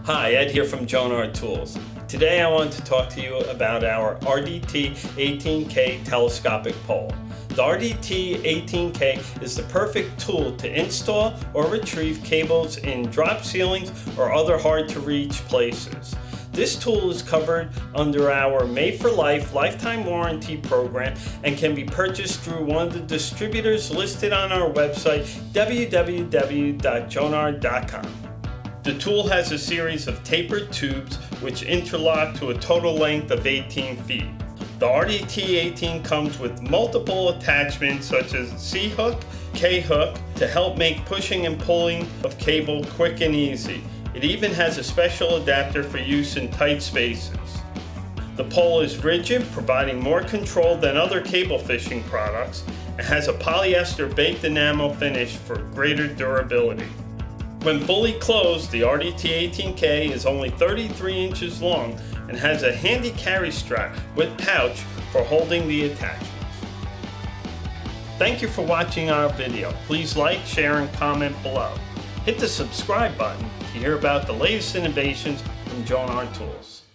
Hi, Ed here from Jonard Tools. Today I want to talk to you about our RDT-18K telescopic pole. The RDT-18K is the perfect tool to install or retrieve cables in drop ceilings or other hard to reach places. This tool is covered under our Made for Life lifetime warranty program and can be purchased through one of the distributors listed on our website www.jonard.com. The tool has a series of tapered tubes which interlock to a total length of 18 feet. The RDT-18 comes with multiple attachments such as C-hook, K-hook to help make pushing and pulling of cable quick and easy. It even has a special adapter for use in tight spaces. The pole is rigid, providing more control than other cable fishing products, and has a polyester baked enamel finish for greater durability. When fully closed, the RDT-18K is only 33 inches long and has a handy carry strap with pouch for holding the attachments. Thank you for watching our video. Please like, share, and comment below. Hit the subscribe button to hear about the latest innovations from Jonard Tools.